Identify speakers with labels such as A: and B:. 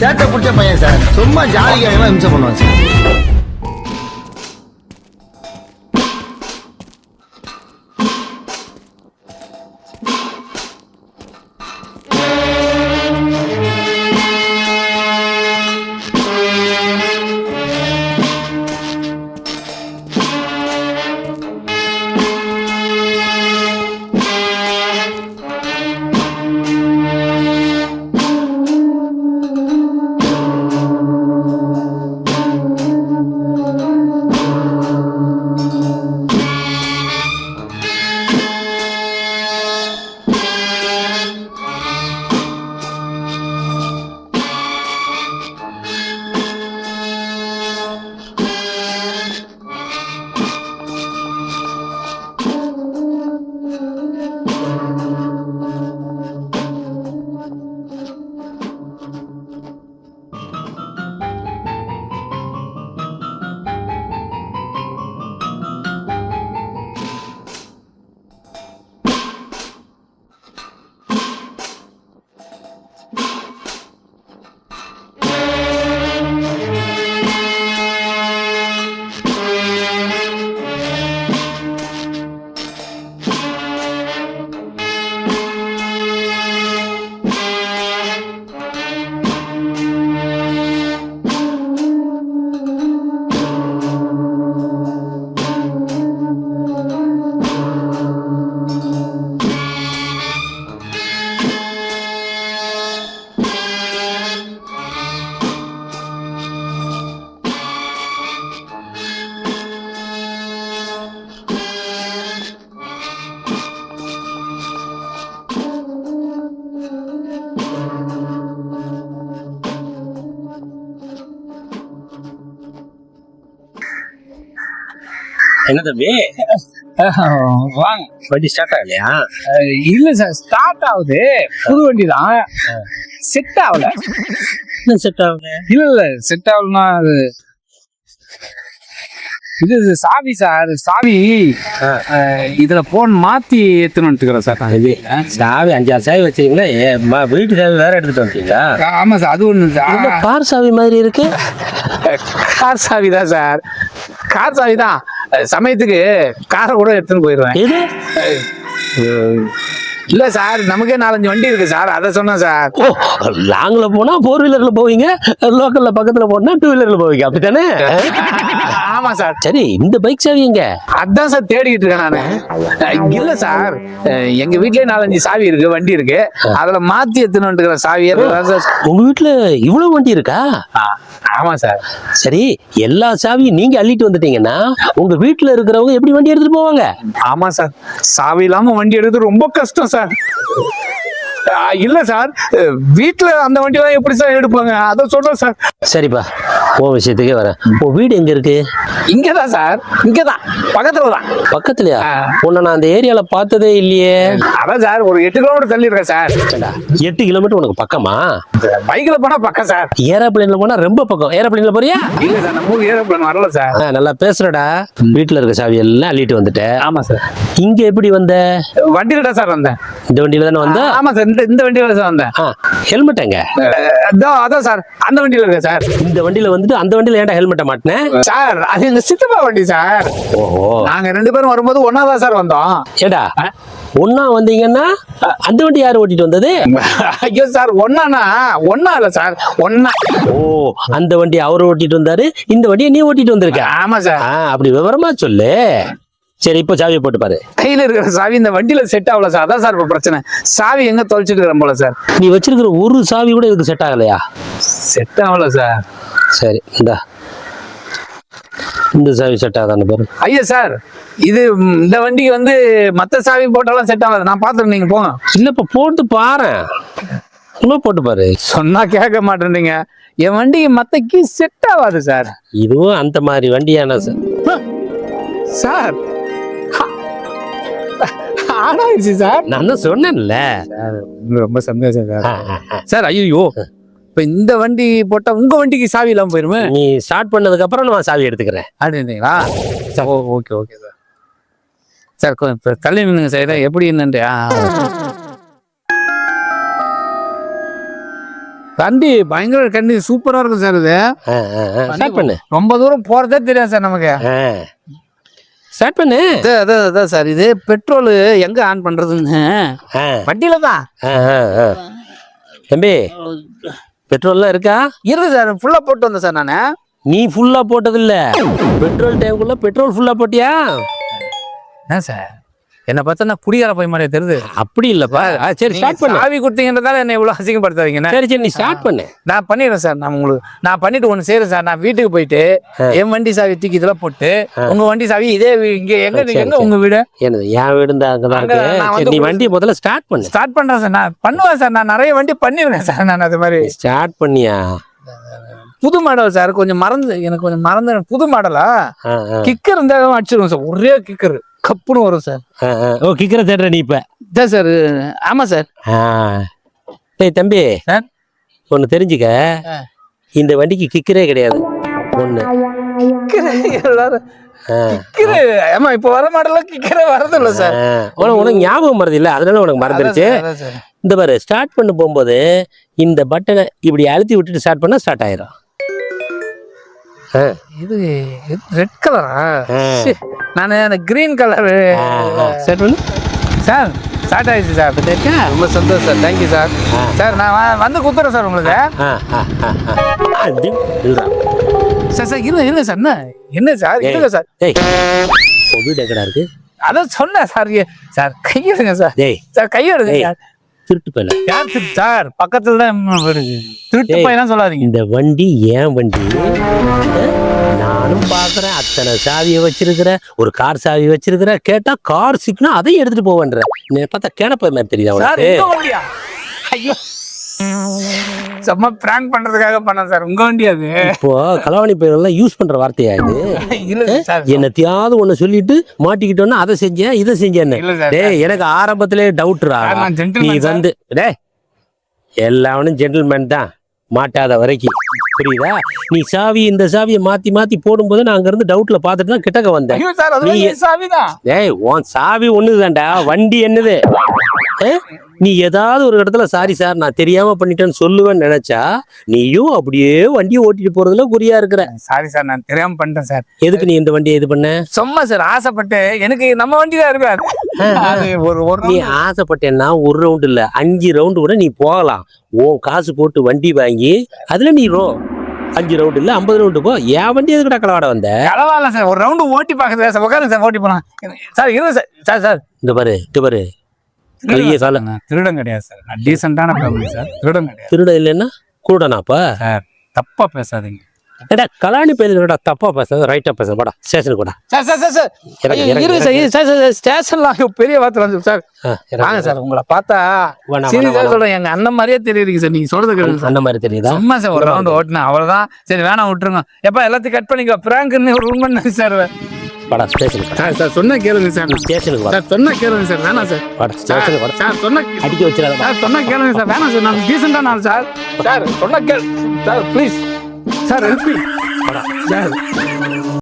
A: சேட்டை பிடிச்ச பையன் சார். சும்மா ஜாலிக்காக இம்சை பண்ணுவான் சார்.
B: என்ன தம்பி
C: வாங்க.
B: வண்டி ஸ்டார்ட் ஆகலையா?
C: இல்ல சார், ஸ்டார்ட் ஆகுது. புது வண்டி தான், செட் ஆகல.
B: என்ன செட் ஆகல?
C: இல்ல செட் ஆகலன்னா அது இது சாவி சார். சாவி இதுல போன் மாத்தி ஏத்தணும்னு சார்.
B: சாவி 5-6 சாவி வச்சிருக்கீங்களா? வீட்டு சாவி வேற எடுத்துட்டு வந்துட்டீங்களா?
C: ஆமா சார், அது ஒண்ணு சார்.
B: கார் சாவி மாதிரி இருக்கு.
C: கார் சாவி தான் சார், கார் சாவி தான். சமயத்துக்கு காரை கூட எடுத்துன்னு போயிடுவேன். இல்ல சார், நமக்கே 4-5 வண்டி இருக்கு சார், அதை சொன்னேன் சார்.
B: ஓ, லாங்ல போனா 4 வீலர்ல போவீங்க, லோக்கல்ல பக்கத்துல போனா 2 வீலர்ல போவீங்க, அப்படித்தானே?
C: ஆமா சார்.
B: சரி, இந்த பைக் சாவி எங்க?
C: அதான் சார் தேடிக்கிட்டு இருக்கேன் நானு. இல்ல சார், எங்க வீட்லயே 4-5 சாவி இருக்கு, வண்டி இருக்கு. அதுல மாத்தி எத்தணும்ன்ற சாவி.
B: உங்க வீட்டுல இவ்வளவு வண்டி இருக்கா?
C: ஆமா சார்.
B: சரி, எல்லா சாவியும் நீங்க அள்ளிட்டு வந்துட்டீங்கன்னா உங்க வீட்டுல இருக்கிறவங்க எப்படி வண்டி எடுத்துட்டு போவாங்க?
C: ஆமா சார், சாவி இல்லாம வண்டி எடுக்கிறது ரொம்ப கஷ்டம் சார். இல்ல சார், வீட்டுல அந்த வண்டி தான் எப்படி சார் எடுப்பாங்க, அதை சொல்றேன் சார்.
B: சரிப்பா, உன் விஷயத்துக்கே வரேன். உன் வீடு எங்க இருக்கு?
C: இங்கதான் சார், இங்கதான் பக்கத்துலதான்.
B: பக்கத்துலயா? உன்னை நான் அந்த ஏரியால பார்த்ததே இல்லையே.
C: அதான் சார், ஒரு 8 கிலோமீட்டர் தள்ளி இருக்கேன் சார்.
B: 8 கிலோமீட்டர் உனக்கு பக்கமா?
C: பைக்ல போனா பக்கம் சார்,
B: ஏரோப்ளேன்ல போனா ரொம்ப பக்கம். ஏரோப்ளேன்ல போறியா?
C: இல்ல சார், நம்ம ஊர் ஏரோப்ளேன் வரல சார்.
B: நல்லா பேசுறடா. வீட்டுல இருக்க சாவி எல்லாம் அள்ளிட்டு வந்துட்டேன்.
C: ஆமா சார்.
B: இங்க எப்படி வந்த?
C: வண்டியில தான் சார் வந்தேன்.
B: இந்த வண்டியில தானே வந்த?
C: ஆமா சார், இந்த வண்டியில தான் வந்தேன்.
B: ஹெல்மெட் எங்க?
C: அதான் சார், அந்த வண்டியில இருக்கு சார்.
B: இந்த வண்டியில வந்துட்டு அந்த வண்டியில ஏன்டா ஹெல்மெட்டை மாட்டினேன்?
C: சார், அது எங்க சித்தப்பா வண்டி சார்.
B: ஓஹோ,
C: நாங்க 2 பேரும் வரும்போது ஒன்னாதான் சார் வந்தோம்.
B: ஏடா ஒன்னா வந்தீங்கன்னா அந்த வண்டி யாரு ஓட்டிட்டு வந்தது?
C: ஐயோ சார், ஒன்னா இல்ல சார், ஒன்னா.
B: ஓ, அந்த வண்டி அவரு ஓட்டிட்டு வந்தாரு, இந்த வண்டியை நீ ஓட்டிட்டு வந்திருக்க.
C: ஆமா சார்.
B: அப்படி விவரமா சொல்லு. சரி, இப்போ சாவியை போட்டு பாரு.
C: கையில இருக்கிற சாவி இந்த வண்டியில செட் ஆகல சார். அதான் சார் இப்ப பிரச்சனை. சாவி எங்க தொலைச்சிட்டு இருக்கிற போல சார்.
B: நீ வச்சிருக்கிற ஒரு சாவி கூட இதுக்கு செட் ஆகலையா?
C: செட் ஆகல சார்.
B: சரி, இந்த சாவி செட் ஆகாதான்னு பாரு.
C: ஐயா சார், இது இந்த வண்டிக்கு வந்து மத்த சாவி போட்டாலும் செட் ஆகாது. நான் பாத்துறேன், நீங்க போங்க.
B: இல்லப்ப போட்டு பாரு, இன்னும் போட்டு பாரு.
C: சொன்னா கேட்க மாட்டேன்றீங்க. என் வண்டிக்கு மத்த கீ செட் ஆகாது சார்.
B: இதுவும் அந்த மாதிரி வண்டியான
C: சார். ஆனாயிடுச்சு சார்.
B: நான் தான் சொன்னேன்ல.
C: ரொம்ப சந்தோஷம் சார். சார், ஐயோ, இப்ப இந்த வண்டி போட்டா உங்க வண்டிக்கு சாவி இல்லாம போயிருமே.
B: நீ ஸ்டார்ட் பண்ணதுக்கு அப்புறம் நான் சாவி எடுத்துக்கிறேன்.
C: அப்படிங்களா? Okay okay sir. சார் கொஞ்சம் தள்ளி நின்னுங்க சார், எப்படி என்னன்ட்டு. வண்டி பயங்கர கண்டி சூப்பரா இருக்கும் சார் இது.
B: ஸ்டார்ட் பண்ணு.
C: ரொம்ப தூரம் போறதே தெரியாது சார் நமக்கு.
B: ஸ்டார்ட் பண்ணு.
C: அதான் சார், இது பெட்ரோல் எங்க ஆன் பண்றதுன்னு வண்டியில தான்.
B: தம்பி பெட்ரோல்லாம் இருக்கா?
C: இருக்கு சார், ஃபுல்லா போட்டு வந்தேன் சார் நானு.
B: நீ ஃபுல்லா போட்டது இல்ல, பெட்ரோல் டேங்குள்ள பெட்ரோல் ஃபுல்லா போட்டியா?
C: என்ன சார் என்ன பார்த்தா நான் குடிகார போய் மாதிரி தெரியுது.
B: அப்படி இல்லப்பா. சரி ஸ்டார்ட் பண்ணு.
C: சாவி கொடுத்தீங்கன்றதால என்ன இவ்வளவு அசிங்கப்படுத்தாதீங்க.
B: சரி நீ ஸ்டார்ட் பண்ணு.
C: நான் பண்ணிடுறேன் சார். நான் பண்ணிட்டு ஒண்ணு செய்யறேன் சார். நான் வீட்டுக்கு போயிட்டு என் வண்டி சாவி தூக்கி இதெல்லாம் போட்டு உங்க வண்டி சாவி இதே இங்க எங்க உங்க வீடு?
B: என்னது என் வீடு தான் அங்கதான் இருக்கு. நீ வண்டியை முதல்ல ஸ்டார்ட் பண்ணு.
C: ஸ்டார்ட் பண்றேன் சார். நான் பண்ணுவேன் சார். நான் நிறைய வண்டி பண்ணிருக்கேன் சார். நான் அது மாதிரி
B: ஸ்டார்ட் பண்ணியா?
C: புது மாடல் சார். எனக்கு கொஞ்சம் மறந்து புது மாடலா கிக்கர் இருந்தாலும் அடிச்சிருவோம் சார். ஒரே கிக்கர் கப்புன்னு வரும் சார்.
B: ஓ கிக்கரை தேடுற நீ இப்ப?
C: இதான் சார். ஆமா சார்.
B: டேய் தம்பி
C: சார்,
B: ஒன்னு தெரிஞ்சுக்க, இந்த வண்டிக்கு கிக்கரே கிடையாது. ஒண்ணு
C: ஆமா இப்ப வர மாடல கிக்கரே வரது இல்ல சார்.
B: உனக்கு ஞாபகம் மறதி இல்ல, அதனால உனக்கு மறந்துருச்சு. இந்த பாரு, ஸ்டார்ட் பண்ண போகும்போது இந்த பட்டனை இப்படி அழுத்தி விட்டுட்டு ஸ்டார்ட் பண்ணா ஸ்டார்ட் ஆயிரும்.
C: இது ரெட் கலரா? நான் அந்த கிரீன் கலர்
B: ஸ்டார்ட் பண்ணு
C: சார். ஸ்டார்ட் ஆயிடுச்சு சார். ரொம்ப சந்தோஷம் சார். Thank you sir. சார் நான் வந்து குத்துறேன் சார் உங்களுக்கு. சார் சார் இருங்க சார். என்ன சார் இருங்க சார்.
B: வீடு எங்கடா இருக்கு?
C: அதான் சொன்னேன் சார். சார் கையெடுங்க சார். சார் கையெடுங்க சார்.
B: திருட்டு பையல
C: யார் திருட்டு சார்? பக்கத்துல தான் திருட்டு பையன் சொல்லாதீங்க.
B: இந்த வண்டி ஏன் வண்டி? நானும் பாக்குறேன், அத்தனை சாவியை வச்சிருக்கிற, ஒரு கார் சாவி வச்சிருக்கிற. கேட்டா கார் சிக்னா அதையும் எடுத்துட்டு போவேன்ற. பார்த்தா கேனப்ப மாதிரி தெரியுது.
C: ஐயோ சும்மா பிராங்க் பண்றதுக்காக பண்ணேன் சார். உங்க வண்டி அது.
B: இப்போ களவாணி பயிரெல்லாம் யூஸ் பண்ற வார்த்தையா இது? என்னத்தையாவது ஒண்ணு சொல்லிட்டு மாட்டிக்கிட்டோன்னா அதை செஞ்சேன் இதை செஞ்சேன்னு. டேய் எனக்கு ஆரம்பத்திலே டவுட்ரா. நீ வந்து டேய் எல்லாவனும் ஜென்டில்மேன் தான் மாட்டாத வரைக்கும், புரியுதா? நீ சாவி இந்த சாவியை மாத்தி மாத்தி போடும்போது நான் அங்க இருந்து டவுட்ல பாத்துட்டு தான் கிட்டக்க வந்தேன். டேய் உன் சாவி ஒண்ணுதான்டா, வண்டி என்னது? நீ ஏதாவது ஒரு இடத்துல சாரி சார் நான் தெரியாம பண்ணிட்டேன்னு சொல்லுவேன்னு நினைச்சா நீயும் அப்படியே வண்டியை ஓட்டிட்டு போறதுல குறியா இருக்கிற.
C: சாரி சார், நான் தெரியாம பண்ணிட்டேன் சார்.
B: எதுக்கு நீ இந்த வண்டியை இது பண்ண?
C: சும்மா சார் ஆசைப்பட்டு. எனக்கு நம்ம வண்டி தான் இருக்கு.
B: நீ ஆசைப்பட்டேன்னா ஒரு ரவுண்டு இல்ல 5 ரவுண்டு கூட நீ போகலாம். உன் காசு போட்டு வண்டி வாங்கி அதுல நீ 5 ரவுண்டு இல்ல 50 ரவுண்டு போ. என் வண்டி எதுக்குடா களவாட வந்த?
C: களவாடல சார், ஒரு ரவுண்டு ஓட்டி பாக்குறது சார். உட்காருங்க சார், ஓட்டி போலாம் சார். இருங்க சார். சார் சார்
B: இந்த பாரு
C: திருடன் கிடையாது சார். நான் டீசென்டான ஃபேமிலி சார். திருடன் கிடையாது.
B: திருடன் இல்லைன்னா குருடனாப்பா?
C: சார் தப்பா பேசாதீங்க.
B: ஏடா கலாணி பேருடா தப்பா பேசாத, ரைட்டா பேச. போடா ஸ்டேஷனுக்கு போடா.
C: சார் சார் சார் சார் இருங்க சார். சார் ஸ்டேஷன்லாம் பெரிய வார்த்தை வந்து சார். வாங்க சார். உங்களை பார்த்தா சீரியஸா சொல்றேன், எங்க அண்ணன் மாதிரியே தெரியுது சார். நீங்க சொல்றது
B: அண்ணன் மாதிரி தெரியுதா?
C: சும்மா சார் ஒரு ரவுண்ட் ஓட்டுனா அவ்வளவுதான். சரி வேணாம் விட்டுருங்க. எப்ப எல்லாத்தையும் கட் பண்ணிக்கோ. பிராங்க்னு ஒரு உண்மை சார்.
B: வாடா ஸ்டேஷனுக்கு.
C: சார் சொன்னா கேளுங்க சார்.
B: ஸ்டேஷனுக்கு வா.
C: சார் சொன்னா கேளுங்க சார். வேணாம் சார்.
B: வாடா ஸ்டேஷனுக்கு வாடா.
C: சார் சொன்னா
B: அடிக்க வச்சிராத.
C: சார் சொன்னா கேளுங்க சார். வேணாம் சார், நான் டீசென்டா நான் சார். சார் சொன்னா கேளு sir, please sir. Help me sir.